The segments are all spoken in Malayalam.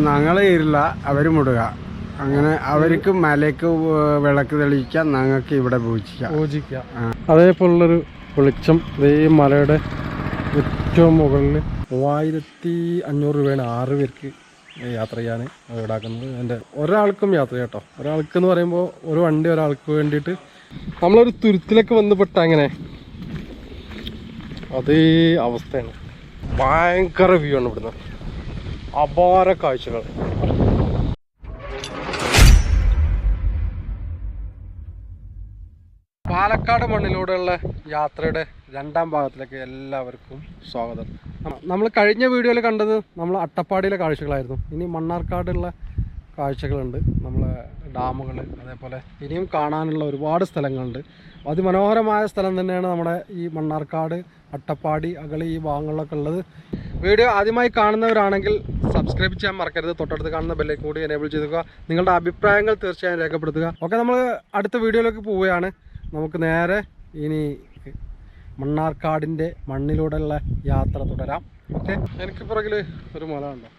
ഞങ്ങളെ ഇരില്ല അവർ മുടുക അങ്ങനെ അവർക്ക് മലയ്ക്ക് വിളക്ക് തെളിയിക്കാം, ഞങ്ങൾക്ക് ഇവിടെ പൂജിക്കാം. അതേപോലുള്ളൊരു വെളിച്ചം ഈ മലയുടെ ഏറ്റവും മുകളിൽ 3500 രൂപയാണ് 6 പേർക്ക് യാത്ര ചെയ്യാൻ ഈടാക്കുന്നത്. എൻ്റെ ഒരാൾക്കും യാത്ര കേട്ടോ, ഒരാൾക്ക് എന്ന് പറയുമ്പോൾ ഒരു വണ്ടി ഒരാൾക്ക് വേണ്ടിയിട്ട്. നമ്മളൊരു തുരുത്തിലൊക്കെ വന്നുപെട്ട അങ്ങനെ അതേ അവസ്ഥയാണ്. ഭയങ്കര വ്യൂ ആണ് ഇവിടുന്ന്, അപാര കാഴ്ചകൾ. പാലക്കാട് മണ്ണിലൂടെയുള്ള യാത്രയുടെ 2ാം ഭാഗത്തിലേക്ക് എല്ലാവർക്കും സ്വാഗതം. നമ്മൾ കഴിഞ്ഞ വീഡിയോയിൽ കണ്ടത് നമ്മൾ അട്ടപ്പാടിയിലെ കാഴ്ചകളായിരുന്നു. ഇനി മണ്ണാർക്കാടുള്ള കാഴ്ചകളുണ്ട്, നമ്മളെ ഡാമുകൾ, അതേപോലെ ഇനിയും കാണാനുള്ള ഒരുപാട് സ്ഥലങ്ങളുണ്ട്. അതിമനോഹരമായ സ്ഥലം തന്നെയാണ് നമ്മുടെ ഈ മണ്ണാർക്കാട്, അട്ടപ്പാടി, അകളി ഈ ഭാഗങ്ങളിലൊക്കെ ഉള്ളത്. വീഡിയോ ആദ്യമായി കാണുന്നവരാണെങ്കിൽ സബ്സ്ക്രൈബ് ചെയ്യാൻ മറക്കരുത്. തൊട്ടടുത്ത് കാണുന്ന ബെല്ലേക്ക് കൂടി എനേബിൾ ചെയ്തുക. നിങ്ങളുടെ അഭിപ്രായങ്ങൾ തീർച്ചയായും രേഖപ്പെടുത്തുക. ഓക്കെ, നമ്മൾ അടുത്ത വീഡിയോയിലേക്ക് പോവുകയാണ്. നമുക്ക് നേരെ ഇനി മണ്ണാർക്കാടിൻ്റെ മണ്ണിലൂടെയുള്ള യാത്ര തുടരാം. ഓക്കെ, എനിക്ക് പുറകിൽ ഒരു മല ഉണ്ടോ,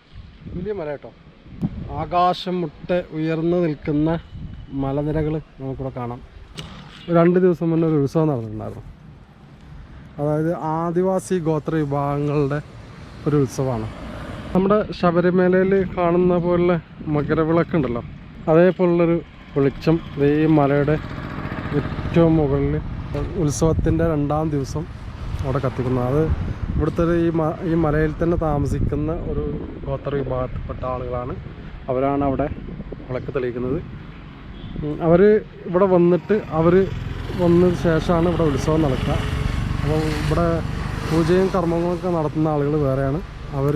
വലിയ മല കേട്ടോ. ആകാശം മുട്ടെ ഉയർന്നു നിൽക്കുന്ന മലനിരകൾ നമുക്കിവിടെ കാണാം. 2 ദിവസം മുന്നേ ഒരു ഉത്സവം നടന്നിട്ടുണ്ടായിരുന്നു. അതായത് ആദിവാസി ഗോത്ര വിഭാഗങ്ങളുടെ ഒരു ഉത്സവമാണ്. നമ്മുടെ ശബരിമലയിൽ കാണുന്ന പോലെ മകരവിളക്കുണ്ടല്ലോ, അതേപോലുള്ളൊരു വെളിച്ചം ഈ മലയുടെ ഏറ്റവും മുകളിൽ ഉത്സവത്തിൻ്റെ 2ാം ദിവസം അവിടെ കത്തിക്കുന്നു. അത് ഇവിടുത്തെ ഈ മലയിൽ തന്നെ താമസിക്കുന്ന ഒരു ഗോത്ര വിഭാഗത്തിൽപ്പെട്ട ആളുകളാണ്. അവരാണ് അവിടെ വിളക്ക് തെളിയിക്കുന്നത്. അവർ ഇവിടെ വന്നിട്ട് വന്നതിന് ശേഷമാണ് ഇവിടെ ഉത്സവം നടക്കുക. അപ്പോൾ ഇവിടെ പൂജയും കർമ്മങ്ങളൊക്കെ നടത്തുന്ന ആളുകൾ വേറെയാണ്, അവർ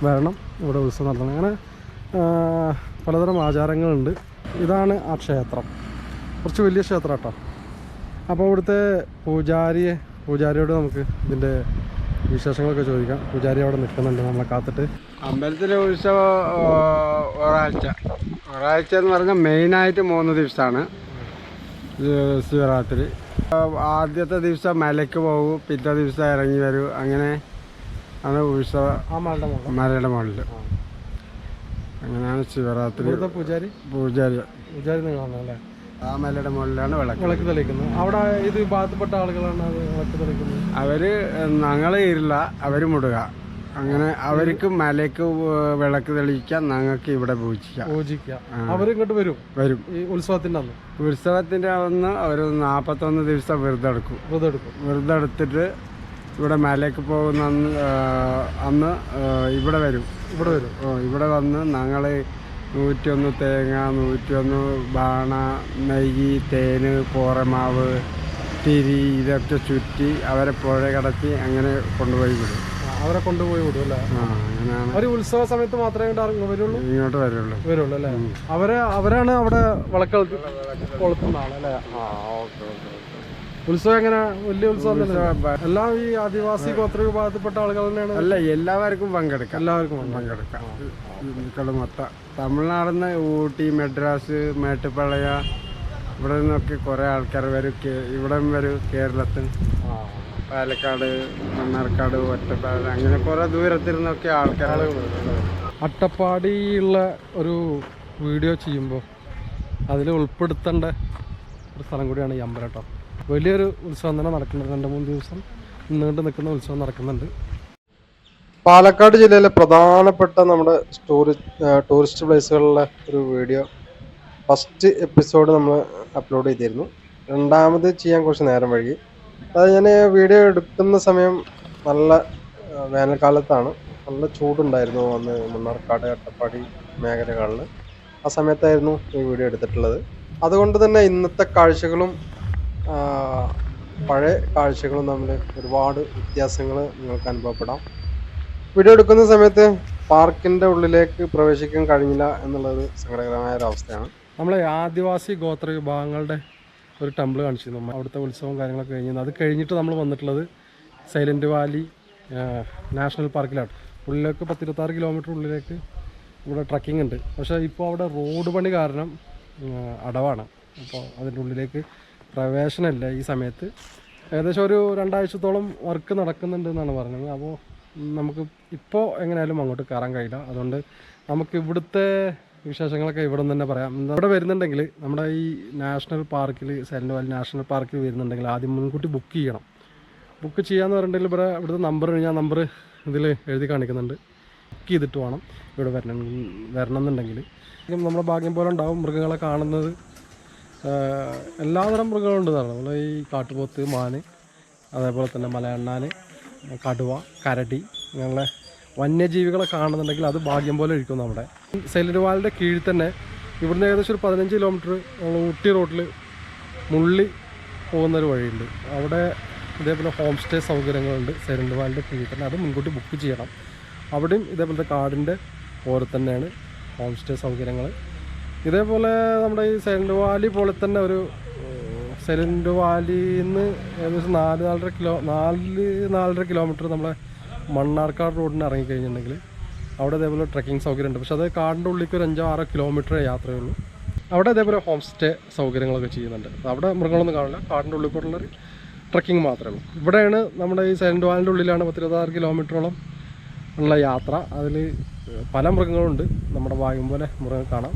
വരണം ഇവിടെ ഉത്സവം നടത്തണം. അങ്ങനെ പലതരം ആചാരങ്ങളുണ്ട്. ഇതാണ് ആ ക്ഷേത്രം, കുറച്ച് വലിയ ക്ഷേത്രം കേട്ടോ. അപ്പോൾ ഇവിടുത്തെ പൂജാരിയോട് നമുക്ക് ഇതിൻ്റെ വിശേഷങ്ങളൊക്കെ ചോദിക്കാം. പൂജാരി അവിടെ നിൽക്കുന്നുണ്ട് നമ്മളെ കാത്തിട്ട്. അമ്പലത്തിലെ ഉത്സവം ഒരാഴ്ച എന്ന് പറഞ്ഞാൽ മെയിനായിട്ട് 3 ദിവസമാണ്. ശിവരാത്രി ആദ്യത്തെ ദിവസം മലയ്ക്ക് പോകും, പിറ്റേ ദിവസം ഇറങ്ങി വരും. അങ്ങനെ ആണ് ഉത്സവം. മലയുടെ മുകളിൽ അങ്ങനെയാണ് ശിവരാത്രി. പൂജാരി നിങ്ങളാണല്ലേ? ആ മലയുടെ മുകളിലാണ് വിളക്ക് തെളിക്കുന്നത്. അവിടെ ഇത് ഭാഗത്തുപ്പെട്ട ആളുകളാണ് അത് വിളക്ക് തെളിക്കുന്നത്. അവര് ഞങ്ങളെ ഇരില്ല, അവര് മുടുക അങ്ങനെ അവർക്ക് മലയ്ക്ക് വിളക്ക് തെളിയിക്കാം, ഞങ്ങൾക്ക് ഇവിടെ പൂജിക്കാം. അവരിങ്ങോട്ട് വരും ഈ ഉത്സവത്തിന്റെ അന്ന് ഒരു 41 ദിവസം വെറുതെ എടുത്തിട്ട് ഇവിടെ മലയ്ക്ക് പോകുന്ന അന്ന് ഇവിടെ വരും. ഇവിടെ വന്ന് ഞങ്ങൾ 101 തേങ്ങ, 101 ബാണ, നെയ്യ്, തേന്, പോറമാവ്, തിരി ഇതൊക്കെ ചുറ്റി അവരെ പുഴ കടത്തി അങ്ങനെ കൊണ്ടുപോയി വിടും. അല്ലേ? അങ്ങനെയാണ്. ഉത്സവ സമയത്ത് മാത്രമേ ഇങ്ങോട്ട് വരുള്ളൂ അല്ലേ? അവരാണ് അവിടെ വിളക്ക് കൊളുത്തുന്ന ആളല്ലേ? ഉത്സവം എങ്ങനെ വലിയ ഉത്സവം എല്ലാം ഈ ആദിവാസി ഗോത്ര വിഭാഗത്തിൽപ്പെട്ട ആളുകൾ തന്നെയാണ്? അല്ല, എല്ലാവർക്കും പങ്കെടുക്കാം. മൊത്തം തമിഴ്നാടിൽ നിന്ന് ഊട്ടി, മദ്രാസ്, മേട്ടുപ്പാളയ ഇവിടെ നിന്നൊക്കെ കുറേ ആൾക്കാർ വരും. ഇവിടെ വരും, കേരളത്തിൽ പാലക്കാട്, മണ്ണാർക്കാട്, ഒറ്റപ്പാലം, അങ്ങനെ കുറേ ദൂരത്തിൽ നിന്നൊക്കെ ആൾക്കാർ. അട്ടപ്പാടിയുള്ള ഒരു വീഡിയോ ചെയ്യുമ്പോൾ അതിൽ ഉൾപ്പെടുത്തേണ്ട ഒരു സ്ഥലം കൂടിയാണ് ഈ അമ്പലം കേട്ടോ. വലിയൊരു ഉത്സവം തന്നെ നടക്കുന്നുണ്ട്. 2-3 ദിവസം നീണ്ടു നിൽക്കുന്ന ഉത്സവം നടക്കുന്നുണ്ട്. പാലക്കാട് ജില്ലയിലെ പ്രധാനപ്പെട്ട നമ്മുടെ ടൂറിസ്റ്റ് പ്ലേസുകളിലെ ഒരു വീഡിയോ ഫസ്റ്റ് എപ്പിസോഡ് നമ്മൾ അപ്ലോഡ് ചെയ്തിരുന്നു. 2ാമത് ചെയ്യാൻ കുറച്ച് നേരം വൈകി. അത് ഞാൻ വീഡിയോ എടുക്കുന്ന സമയം നല്ല വേനൽക്കാലത്താണ്, നല്ല ചൂടുണ്ടായിരുന്നു അന്ന് മണ്ണാർക്കാട്, അട്ടപ്പാടി മേഖലകളിൽ. ആ സമയത്തായിരുന്നു ഈ വീഡിയോ എടുത്തിട്ടുള്ളത്. അതുകൊണ്ട് തന്നെ ഇന്നത്തെ കാഴ്ചകളും പഴയ കാഴ്ചകളും തമ്മിൽ ഒരുപാട് വ്യത്യാസങ്ങൾ നിങ്ങൾക്ക് അനുഭവപ്പെടാം. വീഡിയോ എടുക്കുന്ന സമയത്ത് പാർക്കിൻ്റെ ഉള്ളിലേക്ക് പ്രവേശിക്കാൻ കഴിഞ്ഞില്ല എന്നുള്ളത് സങ്കടകരമായ ഒരു അവസ്ഥയാണ്. നമ്മളെ ആദിവാസി ഗോത്ര വിഭാഗങ്ങളുടെ ഒരു ടെമ്പിൾ കാണിച്ചിരുന്നു. അവിടുത്തെ ഉത്സവവും കാര്യങ്ങളൊക്കെ കഴിഞ്ഞിരുന്നു. അത് കഴിഞ്ഞിട്ട് നമ്മൾ വന്നിട്ടുള്ളത് സൈലൻറ്റ് വാലി നാഷണൽ പാർക്കിലാണ്. ഉള്ളിലേക്ക് 10-26 കിലോമീറ്റർ ഉള്ളിലേക്ക് ഇവിടെ ട്രക്കിംഗ് ഉണ്ട്. പക്ഷേ ഇപ്പോൾ അവിടെ റോഡ് പണി കാരണം അടവാണ്. അപ്പോൾ അതിൻ്റെ ഉള്ളിലേക്ക് പ്രവേശനമില്ല ഈ സമയത്ത്. ഏകദേശം ഒരു 2 ആഴ്ചത്തോളം വർക്ക് നടക്കുന്നുണ്ട് എന്നാണ് പറഞ്ഞത്. അപ്പോൾ നമുക്ക് ഇപ്പോൾ എങ്ങനെയായാലും അങ്ങോട്ട് കയറാൻ കഴിയില്ല. അതുകൊണ്ട് നമുക്ക് ഇവിടുത്തെ വിശേഷങ്ങളൊക്കെ ഇവിടെ നിന്ന് തന്നെ പറയാം. ഇവിടെ വരുന്നുണ്ടെങ്കിൽ നമ്മുടെ ഈ നാഷണൽ പാർക്കിൽ, സൈലന്റ് വാലി നാഷണൽ പാർക്കിൽ വരുന്നുണ്ടെങ്കിൽ ആദ്യം മുൻകൂട്ടി ബുക്ക് ചെയ്യണം. ബുക്ക് ചെയ്യാന്ന് പറഞ്ഞിട്ടുണ്ടെങ്കിൽ ഇവിടുത്തെ നമ്പർ ഞാൻ നമ്പർ ഇതിൽ എഴുതി കാണിക്കുന്നുണ്ട്. ബുക്ക് ചെയ്തിട്ട് വേണം ഇവിടെ വരണം എന്നുണ്ടെങ്കിൽ. നമ്മുടെ ഭാഗ്യം പോലെ ഉണ്ടാവും മൃഗങ്ങളെ കാണുന്നത്. എല്ലാതരം മൃഗങ്ങളും ഉണ്ടെന്നാണ്. നമ്മൾ ഈ കാട്ടുപോത്ത്, മാന്, അതേപോലെ തന്നെ മലയണ്ണാൻ, കടുവ, കരടി, ഞങ്ങളെ വന്യജീവികളെ കാണുന്നുണ്ടെങ്കിൽ അത് ഭാഗ്യം പോലെ ഇരിക്കും. നമ്മുടെ സൈലന്റ് വാലിൻ്റെ കീഴിൽ തന്നെ ഇവിടുന്ന് ഏകദേശം ഒരു 15 കിലോമീറ്റർ നമ്മൾ ഊട്ടി റോഡിൽ മുള്ളി പോകുന്നൊരു വഴിയുണ്ട്. അവിടെ ഇതേപോലെ ഹോം സ്റ്റേ സൗകര്യങ്ങളുണ്ട് സൈലന്റ് വാലിൻ്റെ കീഴിൽ തന്നെ. അത് മുൻകൂട്ടി ബുക്ക് ചെയ്യണം. അവിടെയും ഇതേപോലത്തെ കാടിൻ്റെ ഓരോ തന്നെയാണ് ഹോം സ്റ്റേ സൗകര്യങ്ങൾ. ഇതേപോലെ നമ്മുടെ ഈ സൈലന്റ് വാലി പോലെ തന്നെ ഒരു സൈലന്റ് വാലിയിൽ നിന്ന് ഏകദേശം 4-4.5 കിലോമീറ്റർ നമ്മളെ മണ്ണാർക്കാട് റോഡിന് ഇറങ്ങിക്കഴിഞ്ഞിട്ടുണ്ടെങ്കിൽ അവിടെ ഇതേപോലെ ട്രക്കിംഗ് സൗകര്യം ഉണ്ട്. പക്ഷേ അത് കാടിൻ്റെ ഉള്ളിലേക്ക് ഒരു 5-6 കിലോമീറ്റർ യാത്രയുള്ളൂ. അവിടെ ഇതേപോലെ ഹോം സ്റ്റേ സൗകര്യങ്ങളൊക്കെ ചെയ്യുന്നുണ്ട്. അവിടെ മൃഗങ്ങളൊന്നും കാണില്ല, കാടിൻ്റെ ഉള്ളിൽ കൂടെയുള്ളൊരു ട്രക്കിംഗ് മാത്രമേ ഉള്ളൂ. ഇവിടെയാണ് നമ്മുടെ ഈ സൈലന്റ് വാലിൻ്റെ ഉള്ളിലാണ് 26 കിലോമീറ്ററോളം ഉള്ള യാത്ര. അതിൽ പല മൃഗങ്ങളുണ്ട്. നമ്മുടെ ഭാഗ്യം പോലെ മൃഗങ്ങൾ കാണാം.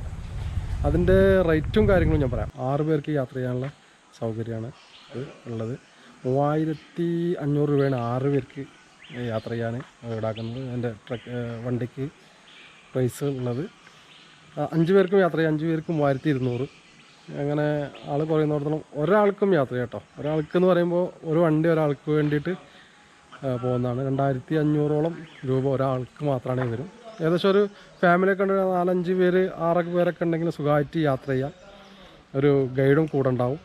അതിൻ്റെ റേറ്റും കാര്യങ്ങളും ഞാൻ പറയാം. 6 പേർക്ക് യാത്ര ചെയ്യാനുള്ള സൗകര്യമാണ് ഉള്ളത്. 3500 രൂപയാണ് 6 പേർക്ക് യാത്ര ചെയ്യാൻ ഈടാക്കുന്നത്. എൻ്റെ വണ്ടിക്ക് പ്രൈസ് ഉള്ളത്. 5 പേർക്കും യാത്ര ചെയ്യാം. 5 പേർക്കും 3200. അങ്ങനെ ആൾ കുറയുന്നിടത്തോളം ഒരാൾക്കും യാത്ര ചെയ്യാം കേട്ടോ. ഒരാൾക്ക് എന്ന് പറയുമ്പോൾ ഒരു വണ്ടി ഒരാൾക്ക് വേണ്ടിയിട്ട് പോകുന്നതാണ്. 2500ഓളം രൂപ ഒരാൾക്ക് മാത്രമാണ് വരും. ഏകദേശം ഒരു ഫാമിലിയൊക്കെ ഉണ്ട്, 4-5 പേര് 6 പേരൊക്കെ ഉണ്ടെങ്കിൽ സുഖമായിട്ട് യാത്ര ചെയ്യാം. ഒരു ഗൈഡും കൂടെ ഉണ്ടാവും.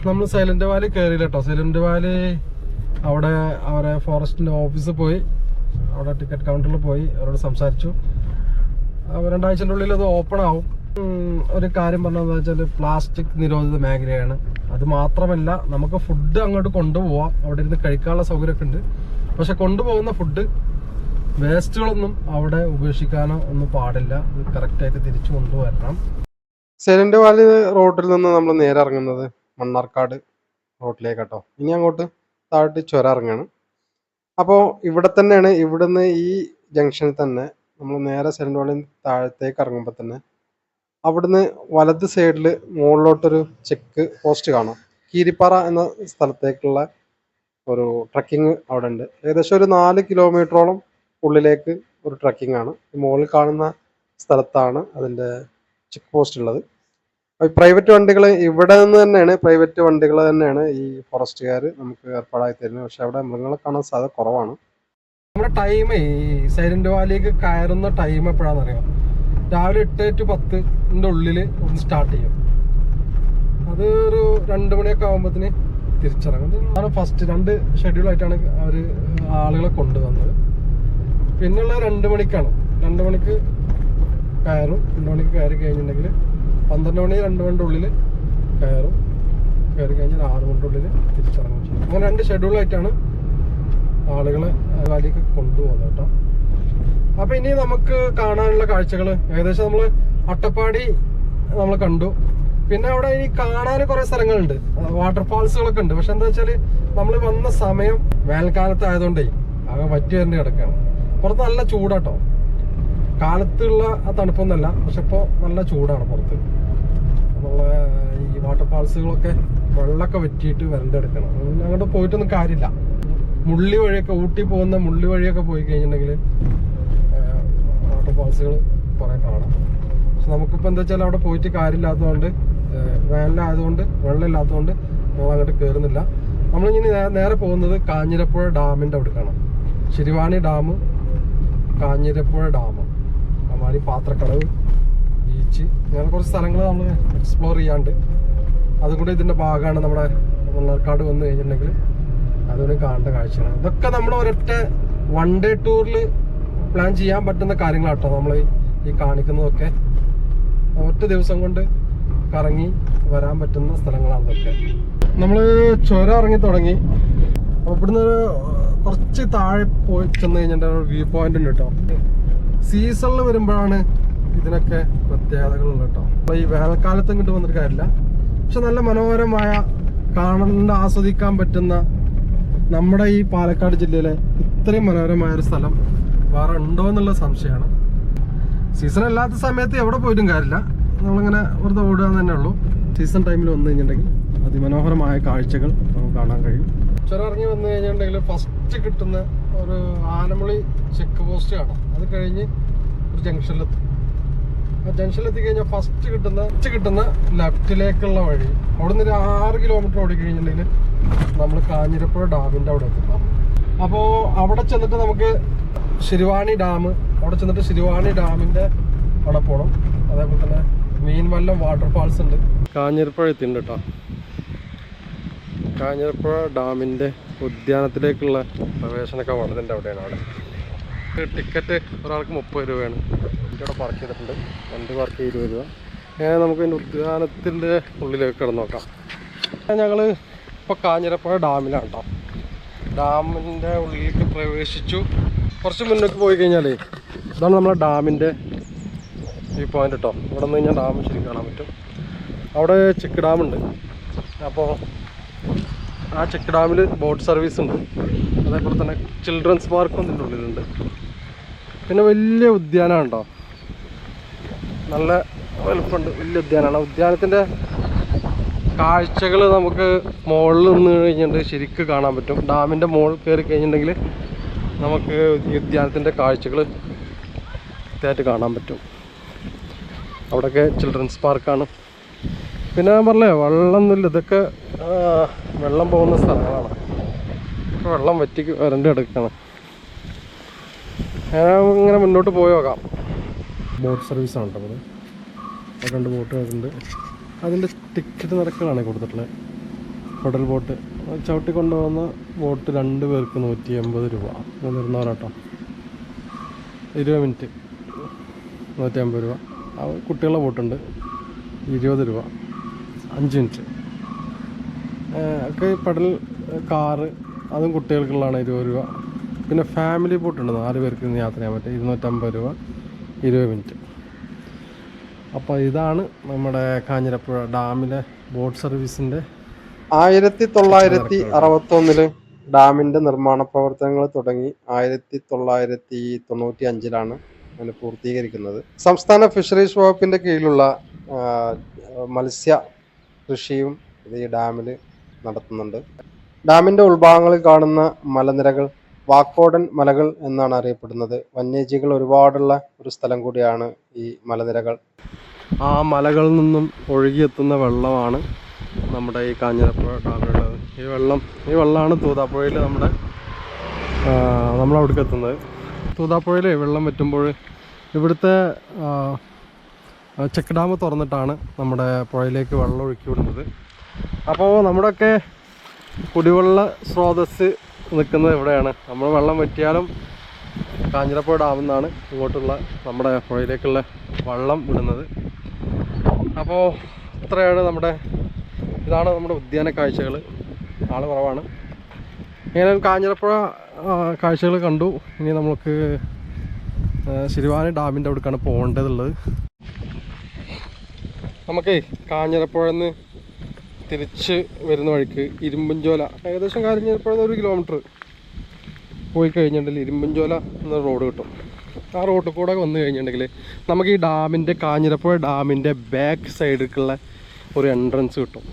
നമ്മൾ സൈലന്റ് വാലി കയറിയില്ല കേട്ടോ. സൈലന്റ് വാലി അവിടെ അവരെ ഫോറസ്റ്റിൻ്റെ ഓഫീസിൽ പോയി, അവിടെ ടിക്കറ്റ് കൗണ്ടറിൽ പോയി അവരോട് സംസാരിച്ചു. 2 ആഴ്ചൻ്റെ ഉള്ളിൽ അത് ഓപ്പൺ ആവും. ഒരു കാര്യം പറഞ്ഞതെന്ന് വെച്ചാൽ പ്ലാസ്റ്റിക് നിരോധിത മേഖലയാണ്. അത് മാത്രമല്ല നമുക്ക് ഫുഡ് അങ്ങോട്ട് കൊണ്ടുപോവാം, അവിടെ ഇരുന്ന് കഴിക്കാനുള്ള സൗകര്യമൊക്കെ ഉണ്ട്. പക്ഷെ കൊണ്ടുപോകുന്ന ഫുഡ് വേസ്റ്റുകളൊന്നും അവിടെ ഉപേക്ഷിക്കാനോ ഒന്നും പാടില്ല. ഇത് കറക്റ്റായിട്ട് തിരിച്ചു കൊണ്ടുവരണം. സൈലന്റ് വാലി റോഡിൽ നിന്ന് നമ്മൾ നേരെ ഇറങ്ങുന്നത് മണ്ണാർക്കാട് റോഡിലേക്ക് കേട്ടോ. ഇനി അങ്ങോട്ട് താഴോട്ട് ചുരം ഇറങ്ങുകയാണ്. അപ്പോൾ ഇവിടെ തന്നെയാണ്, ഇവിടുന്ന് ഈ ജംഗ്ഷനിൽ തന്നെ നമ്മൾ നേരെ സൈലന്റ് വാലി താഴത്തേക്ക് ഇറങ്ങുമ്പോൾ തന്നെ അവിടുന്ന് വലത് സൈഡിൽ മുകളിലോട്ടൊരു ചെക്ക് പോസ്റ്റ് കാണാം. കീരിപ്പാറ എന്ന സ്ഥലത്തേക്കുള്ള ഒരു ട്രക്കിങ് അവിടെ ഉണ്ട്. ഏകദേശം ഒരു 4 കിലോമീറ്ററോളം ഉള്ളിലേക്ക് ഒരു ട്രക്കിംഗ് ആണ്. മുകളിൽ കാണുന്ന സ്ഥലത്താണ് അതിൻ്റെ ചെക്ക് പോസ്റ്റ് ഉള്ളത്. പ്രൈവറ്റ് വണ്ടികൾ ഇവിടെ നിന്ന് തന്നെയാണ്, പ്രൈവറ്റ് വണ്ടികൾ തന്നെയാണ് ഈ ഫോറസ്റ്റുകാർ നമുക്ക് ഏർപ്പാടായി തരുന്നത്. പക്ഷെ അവിടെ മൃഗങ്ങളെ കാണാൻ സാധ്യത കുറവാണ്. നമ്മുടെ ടൈം ഈ സൈലന്റ് വാലിക്ക് കയറുന്ന ടൈം എപ്പോഴാണെന്നറിയാം? രാവിലെ 8 to 10 ഉള്ളിൽ ഒന്ന് സ്റ്റാർട്ട് ചെയ്യും. അത് ഒരു 2 മണിയൊക്കെ ആകുമ്പോഴത്തേന് തിരിച്ചിറങ്ങും. അതാണ് ഫസ്റ്റ്. 2 ഷെഡ്യൂളായിട്ടാണ് അവർ ആളുകളെ കൊണ്ടുവന്നത്. പിന്നുള്ള 2 മണിക്കാണ്. 2 മണിക്ക് കയറും. 2 മണിക്ക് കയറി കഴിഞ്ഞിട്ടുണ്ടെങ്കിൽ 12 മണി 2 മണിൻ്റെ ഉള്ളിൽ കയറും. കയറി കഴിഞ്ഞാൽ 6 മണിൻ്റെ ഉള്ളിൽ തിരിച്ചിറങ്ങും ചെയ്യും. അങ്ങനെ 2 ഷെഡ്യൂളായിട്ടാണ് ആളുകളെ വാലിക്ക് കൊണ്ടുപോകുന്നത് കേട്ടോ. അപ്പം ഇനി നമുക്ക് കാണാനുള്ള കാഴ്ചകൾ ഏകദേശം നമ്മൾ അട്ടപ്പാടി നമ്മൾ കണ്ടു. പിന്നെ അവിടെ ഇനി കാണാൻ കുറേ സ്ഥലങ്ങളുണ്ട്, വാട്ടർഫാൾസുകളൊക്കെ ഉണ്ട്. പക്ഷെ എന്താ വെച്ചാൽ നമ്മൾ വന്ന സമയം വേനൽക്കാലത്ത് ആയതുകൊണ്ടേ ആകെ വറ്റി വരേണ്ടി കിടക്കുകയാണ്. പുറത്ത് നല്ല ചൂടാട്ടോ. കാലത്തുള്ള ആ തണുപ്പൊന്നല്ല, പക്ഷെ ഇപ്പോൾ നല്ല ചൂടാണ് പുറത്ത്. നമ്മളെ ഈ വാട്ടർഫാൾസുകളൊക്കെ വെള്ളമൊക്കെ വറ്റിയിട്ട് വരണ്ടെടുക്കണം. അങ്ങോട്ട് പോയിട്ടൊന്നും കാര്യമില്ല. മുള്ളി വഴിയൊക്കെ, ഊട്ടി പോകുന്ന മുള്ളി വഴിയൊക്കെ പോയി കഴിഞ്ഞിട്ടുണ്ടെങ്കിൽ വാട്ടർഫാൾസുകൾ കുറേ കാണാം. പക്ഷെ നമുക്കിപ്പോൾ എന്താ വെച്ചാൽ അവിടെ പോയിട്ട് കാര്യമില്ലാത്തതുകൊണ്ട്, വേനലായതുകൊണ്ട് വെള്ളമില്ലാത്തതുകൊണ്ട് നമ്മൾ അങ്ങോട്ട് കയറുന്നില്ല. നമ്മളിങ്ങനെ നേരെ പോകുന്നത് കാഞ്ഞിരപ്പുഴ ഡാമിൻ്റെ അവിടേക്കാണ്. ശിരുവാണി ഡാം, കാഞ്ഞിരപ്പുഴ ഡാം, അമാരി പാത്രക്കടവ് ബീച്ച്, അങ്ങനെ കുറച്ച് സ്ഥലങ്ങൾ നമ്മൾ എക്സ്പ്ലോർ ചെയ്യാണ്ട്. അതുകൂടെ ഇതിൻ്റെ ഭാഗമാണ്. നമ്മുടെ മണ്ണാർക്കാട് വന്നു കഴിഞ്ഞിട്ടുണ്ടെങ്കിൽ അതുകൊണ്ട് കാണേണ്ട കാഴ്ചയാണ്. ഇതൊക്കെ നമ്മൾ ഒരൊറ്റ 1 day ടൂറിൽ പ്ലാൻ ചെയ്യാൻ പറ്റുന്ന കാര്യങ്ങളാട്ടോ നമ്മൾ ഈ കാണിക്കുന്നതൊക്കെ. ഒറ്റ ദിവസം കൊണ്ട് കറങ്ങി വരാൻ പറ്റുന്ന സ്ഥലങ്ങളാണ് ഇതൊക്കെ. നമ്മൾ ചുരം ഇറങ്ങി തുടങ്ങി. അപ്പോൾ ഇവിടുന്ന് കുറച്ച് താഴെ പോയി ചെന്ന് കഴിഞ്ഞിട്ട് വ്യൂ പോയിന്റ് ഉണ്ട് കേട്ടോ. സീസണിൽ വരുമ്പോഴാണ് ഇതിനൊക്കെ പ്രത്യേകതകളുള്ളത് കേട്ടോ. അപ്പോൾ ഈ വേനൽക്കാലത്ത് ഇങ്ങോട്ട് വന്നിട്ട് കാര്യമില്ല. പക്ഷെ നല്ല മനോഹരമായ കാണാൻ ആസ്വദിക്കാൻ പറ്റുന്ന നമ്മുടെ ഈ പാലക്കാട് ജില്ലയിലെ ഇത്രയും മനോഹരമായൊരു സ്ഥലം വേറെ ഉണ്ടോ എന്നുള്ള സംശയമാണ്. സീസൺ അല്ലാത്ത സമയത്ത് എവിടെ പോയിട്ടും കാര്യമില്ല, നമ്മളിങ്ങനെ വെറുതെ ഓടുക എന്ന് തന്നെ ഉള്ളൂ. സീസൺ ടൈമിൽ വന്നു കഴിഞ്ഞിട്ടുണ്ടെങ്കിൽ അതിമനോഹരമായ കാഴ്ചകൾ നമുക്ക് കാണാൻ കഴിയും. ഇറങ്ങി വന്നു കഴിഞ്ഞിട്ടുണ്ടെങ്കിൽ ഫസ്റ്റ് കിട്ടുന്ന ഒരു ആനമളി ചെക്ക് പോസ്റ്റ് കാണാം. അത് കഴിഞ്ഞ് ഒരു ജംഗ്ഷനിലെത്തും. ആ ജംഗ്ഷനിലെത്തി കഴിഞ്ഞാൽ ഫസ്റ്റ് കിട്ടുന്ന ലെഫ്റ്റിലേക്കുള്ള വഴി, അവിടെ നിന്ന് ഒരു 6 കിലോമീറ്റർ ഓടി കഴിഞ്ഞിട്ടുണ്ടെങ്കിൽ നമ്മൾ കാഞ്ഞിരപ്പുഴ ഡാമിൻ്റെ അവിടെ എത്തും. അപ്പോൾ അവിടെ ചെന്നിട്ട് നമുക്ക് ശിരുവാണി ഡാം, അവിടെ ചെന്നിട്ട് ശിരുവാണി ഡാമിൻ്റെ അവിടെ പോകണം. അതേപോലെ തന്നെ മീൻവല്ലം വാട്ടർഫാൾസ് ഉണ്ട്. കാഞ്ഞിരപ്പുഴ എത്തിയിട്ടുണ്ട് കേട്ടോ. കാഞ്ഞിരപ്പുഴ ഡാമിൻ്റെ ഉദ്യാനത്തിലേക്കുള്ള പ്രവേശനമൊക്കെ വളരേണ്ട അവിടെയാണ്. അവിടെ ടിക്കറ്റ് ഒരാൾക്ക് 30 രൂപയാണ്. ഇവിടെ പാർക്ക് ചെയ്തിട്ടുണ്ട്. വണ്ടി പാർക്ക് 20 രൂപ. അങ്ങനെ നമുക്ക് ഇതിൻ്റെ ഉദ്യാനത്തിൻ്റെ ഉള്ളിലേക്ക് കിടന്ന് നോക്കാം. ഞങ്ങൾ ഇപ്പോൾ കാഞ്ഞിരപ്പുഴ ഡാമിലാണ് കേട്ടോ. ഡാമിൻ്റെ ഉള്ളിലേക്ക് പ്രവേശിച്ചു. കുറച്ച് മുന്നോട്ട് പോയി കഴിഞ്ഞാലേ ഇതാണ് നമ്മളെ ഡാമിൻ്റെ ഈ പോയിന്റ് കേട്ടോ. ഇവിടെ നിന്ന് കഴിഞ്ഞാൽ ഡാം ശരിക്കും കാണാൻ പറ്റും. അവിടെ ചെക്ക് ഡാമുണ്ട്. അപ്പോൾ ആ ചെക്ക് ഡാമിൽ ബോട്ട് സർവീസ് ഉണ്ട്. അതേപോലെ തന്നെ ചിൽഡ്രൻസ് പാർക്കും ഇതിൻ്റെ ഉള്ളിലുണ്ട്. പിന്നെ വലിയ ഉദ്യാനമാണ് കേട്ടോ. നല്ല വലുപ്പമുണ്ട്, വലിയ ഉദ്യാനമാണ്. ഉദ്യാനത്തിൻ്റെ കാഴ്ചകൾ നമുക്ക് മുകളിൽ നിന്ന് കഴിഞ്ഞിട്ടുണ്ടെങ്കിൽ ശരിക്കും കാണാൻ പറ്റും. ഡാമിൻ്റെ മുകളിൽ കയറി കഴിഞ്ഞിട്ടുണ്ടെങ്കിൽ നമുക്ക് ഈ ഉദ്യാനത്തിൻ്റെ കാഴ്ചകൾ കൃത്യമായിട്ട് കാണാൻ പറ്റും. അവിടെയൊക്കെ ചിൽഡ്രൻസ് പാർക്കാണ്. പിന്നെ ഞാൻ പറഞ്ഞേ വെള്ളമൊന്നുമില്ല, ഇതൊക്കെ വെള്ളം പോകുന്ന സ്ഥലങ്ങളാണ്. വെള്ളം വറ്റിക്ക് വരണ്ട് കിടക്കുകയാണ്. ഇങ്ങനെ മുന്നോട്ട് പോയി നോക്കാം. ബോട്ട് സർവീസാണ് കേട്ടോ. അത് 2 ബോട്ടുകളുണ്ട്. അതിൻ്റെ ടിക്കറ്റ് നിരക്കുകളാണ് കൊടുത്തിട്ടുള്ളത്. കടൽ ബോട്ട് ചവിട്ടി കൊണ്ടുപോകുന്ന ബോട്ട് 2 പേർക്ക് 180 രൂപ. മുതിർന്നവരാട്ടോ. 20 മിനിറ്റ് 150 രൂപ. കുട്ടികളുടെ ബോട്ടുണ്ട് 20 രൂപ 5 മിനിറ്റ്. ഒക്കെ പെഡൽ കാറ് അതും കുട്ടികൾക്കുള്ളതാണ് 20 രൂപ. പിന്നെ ഫാമിലി ബോട്ടുണ്ട് 4 പേർക്ക് യാത്ര ചെയ്യാൻ പറ്റും 250 രൂപ 20 മിനിറ്റ്. അപ്പോൾ ഇതാണ് നമ്മുടെ കാഞ്ഞിരപ്പുഴ ഡാമിലെ ബോട്ട് സർവീസിൻ്റെ. 1961 ഡാമിൻ്റെ നിർമ്മാണ പ്രവർത്തനങ്ങൾ തുടങ്ങി 1995 അതിന് പൂർത്തീകരിക്കുന്നത്. സംസ്ഥാന ഫിഷറീസ് വകുപ്പിൻ്റെ കീഴിലുള്ള മത്സ്യ കൃഷിയും ഇത് ഈ ഡാമിൽ നടത്തുന്നുണ്ട്. ഡാമിൻ്റെ ഉൾഭാഗങ്ങളിൽ കാണുന്ന മലനിരകൾ വാക്കോടൻ മലകൾ എന്നാണ് അറിയപ്പെടുന്നത്. വന്യജീവികൾ ഒരുപാടുള്ള ഒരു സ്ഥലം കൂടിയാണ് ഈ മലനിരകൾ. ആ മലകളിൽ നിന്നും ഒഴുകിയെത്തുന്ന വെള്ളമാണ് നമ്മുടെ ഈ കാഞ്ഞിരപ്പുഴ ഡാമിലുള്ളത്. ഈ വെള്ളമാണ് തൂതാപ്പുഴയിൽ നമ്മളവിടേക്ക് എത്തുന്നത്. തൂതാപ്പുഴയിൽ വെള്ളം വറ്റുമ്പോൾ ഇവിടുത്തെ ചെക്ക് ഡാം തുറന്നിട്ടാണ് നമ്മുടെ പുഴയിലേക്ക് വെള്ളം ഒഴുക്കി വിടുന്നത്. അപ്പോൾ നമ്മുടെയൊക്കെ കുടിവെള്ള സ്രോതസ്സ് നിൽക്കുന്നത് ഇവിടെയാണ്. നമ്മൾ വെള്ളം വറ്റിയാലും കാഞ്ഞിരപ്പുഴ ഡാമിൽ നിന്നാണ് ഇങ്ങോട്ടുള്ള നമ്മുടെ പുഴയിലേക്കുള്ള വെള്ളം വിടുന്നത്. അപ്പോൾ ഇത്രയാണ് ഇതാണ് നമ്മുടെ ഉദ്യാന കാഴ്ചകൾ. ആൾ കുറവാണ്. ഇങ്ങനെ കാഞ്ഞിരപ്പുഴ കാഴ്ചകൾ കണ്ടു. ഇനി നമുക്ക് ശിരുവാണി ഡാമിൻ്റെ അവിടേക്കാണ് പോകേണ്ടതുള്ളത്. നമുക്ക് കാഞ്ഞിരപ്പുഴയിൽ നിന്ന് തിരിച്ച് വരുന്ന വഴിക്ക് ഇരുമ്പൻചോല, ഏകദേശം കാഞ്ഞിരപ്പുഴ 1 കിലോമീറ്റർ പോയി കഴിഞ്ഞിട്ടുണ്ടെങ്കിൽ ഇരുമ്പൻചോല എന്ന റോഡ് കിട്ടും. ആ റോഡിൽ കൂടെ വന്നു കഴിഞ്ഞിട്ടുണ്ടെങ്കിൽ നമുക്ക് ഈ ഡാമിൻ്റെ കാഞ്ഞിരപ്പുഴ ഡാമിൻ്റെ ബാക്ക് സൈഡിലേക്കുള്ള ഒരു എൻട്രൻസ് കിട്ടും.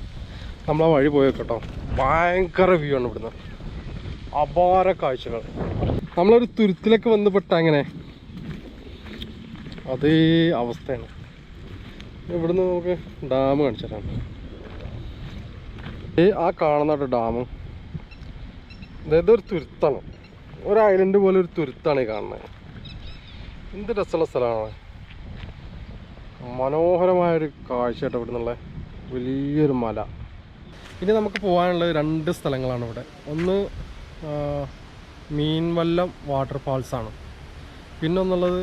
നമ്മളാ വഴി പോയി കേട്ടോ. ഭയങ്കര വ്യൂ ആണ് ഇവിടുന്ന്, അപാര കാഴ്ചകൾ. നമ്മളൊരു തുരുത്തിലേക്ക് വന്ന് പെട്ട അങ്ങനെ അതേ അവസ്ഥയാണ്. ഇവിടുന്ന് നമുക്ക് ഡാം കാണിച്ചു തരാം. ആ കാണുന്ന ഡാം അതായത് ഒരു തുരുത്താണ്, ഒരു ഐലൻഡ് പോലെ ഒരു തുരുത്താണ് ഈ കാണുന്നത്. എന്ത് രസമുള്ള സ്ഥലമാണ്, മനോഹരമായൊരു കാഴ്ചയായിട്ട് ഇവിടെ നിന്നുള്ള വലിയൊരു മല. ഇനി നമുക്ക് പോകാനുള്ളത് 2 സ്ഥലങ്ങളാണ് ഇവിടെ. ഒന്ന് മീൻവല്ലം വാട്ടർഫാൾസാണ്, പിന്നൊന്നുള്ളത്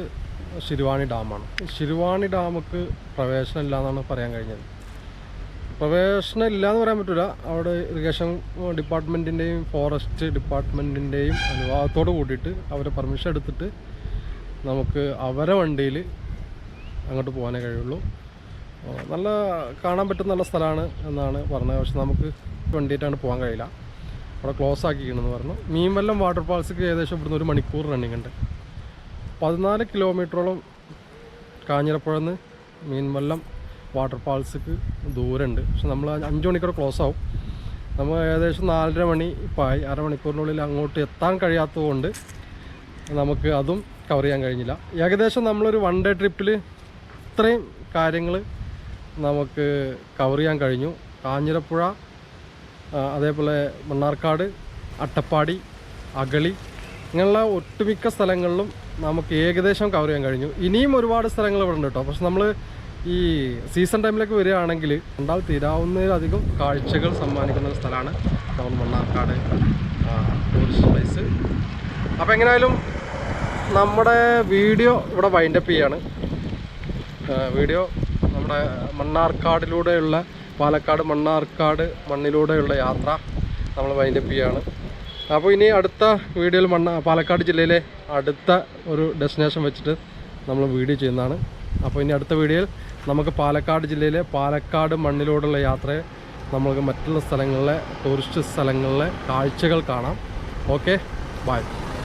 ശിരുവാണി ഡാമാണ്. ശിരുവാണി ഡാമുക്ക് പ്രവേശനം ഇല്ല എന്നാണ് പറയാൻ കഴിഞ്ഞത്. പ്രവേശനം ഇല്ല എന്ന് പറയാൻ പറ്റില്ല. അവിടെ ഇറിഗേഷൻ ഡിപ്പാർട്ട്മെൻറ്റിൻ്റെയും 4സ്റ്റ് ഡിപ്പാർട്ട്മെൻറ്റിൻ്റെയും അനുവാദത്തോട് കൂടിയിട്ട് അവർ പെർമിഷൻ എടുത്തിട്ട് നമുക്ക് അവരെ വണ്ടിയിൽ അങ്ങോട്ട് പോകാനേ കഴിയുള്ളൂ. നല്ല കാണാൻ പറ്റുന്ന നല്ല സ്ഥലമാണ് എന്നാണ് പറഞ്ഞത്. പക്ഷെ നമുക്ക് വണ്ടിയിട്ടാണ് പോകാൻ കഴിയില്ല, അവിടെ ക്ലോസ് ആക്കിക്കണമെന്ന് പറഞ്ഞു. മീൻവല്ലം വാട്ടർ ഫാൾസിക്ക് ഏകദേശം ഇവിടുന്ന് 1 മണിക്കൂർ റണ്ണിങ് ഉണ്ട്. 14 കിലോമീറ്ററോളം കാഞ്ഞിരപ്പുഴന്ന് മീൻവല്ലം വാട്ടർ ഫാൾസിക്ക് ദൂരമുണ്ട്. പക്ഷെ നമ്മൾ 5 മണിക്കൂർ ക്ലോസ് ആവും. നമ്മൾ ഏകദേശം 4:30 മണി ഇപ്പോൾ ആയി. അരമണിക്കൂറിനുള്ളിൽ അങ്ങോട്ട് എത്താൻ കഴിയാത്തതുകൊണ്ട് നമുക്ക് അതും കവർ ചെയ്യാൻ കഴിഞ്ഞില്ല. ഏകദേശം നമ്മളൊരു 1 ഡേ ട്രിപ്പിൽ ഇത്രയും കാര്യങ്ങൾ നമുക്ക് കവർ ചെയ്യാൻ കഴിഞ്ഞു. കാഞ്ഞിരപ്പുഴ, അതേപോലെ മണ്ണാർക്കാട്, അട്ടപ്പാടി, അഗളി ഇങ്ങനെയുള്ള ഒട്ടുമിക്ക സ്ഥലങ്ങളിലും നമുക്ക് ഏകദേശം കവർ ചെയ്യാൻ കഴിഞ്ഞു. ഇനിയും ഒരുപാട് സ്ഥലങ്ങൾ ഇവിടെ ഉണ്ട് കേട്ടോ. പക്ഷെ നമ്മൾ ഈ സീസൺ ടൈമിലേക്ക് വരികയാണെങ്കിൽ കണ്ടാൽ തീരാവുന്നതിലധികം കാഴ്ചകൾ സമ്മാനിക്കുന്ന ഒരു സ്ഥലമാണ് നമ്മൾ മണ്ണാർക്കാട് ടൂറിസ്റ്റ് പ്ലേസ്. അപ്പോൾ എങ്ങനെയായാലും നമ്മുടെ വീഡിയോ ഇവിടെ വൈൻഡപ്പ് ചെയ്യാണ്. വീഡിയോ നമ്മുടെ മണ്ണാർക്കാടിലൂടെയുള്ള പാലക്കാട് മണ്ണാർക്കാട് മണ്ണിലൂടെയുള്ള യാത്ര നമ്മൾ വൈൻഡപ്പ് ചെയ്യുകയാണ്. അപ്പോൾ ഇനി അടുത്ത വീഡിയോയിൽ പാലക്കാട് ജില്ലയിലെ അടുത്ത ഒരു ഡെസ്റ്റിനേഷൻ വെച്ചിട്ട് നമ്മൾ വീഡിയോ ചെയ്യുന്നതാണ്. അപ്പോൾ ഇനി അടുത്ത വീഡിയോയിൽ നമുക്ക് പാലക്കാട് ജില്ലയിലെ പാലക്കാട് മണ്ണിലൂടെയുള്ള യാത്രയെ നമ്മൾക്ക് മറ്റുള്ള സ്ഥലങ്ങളിലെ ടൂറിസ്റ്റ് സ്ഥലങ്ങളിലെ കാഴ്ചകൾ കാണാം. Okay, by.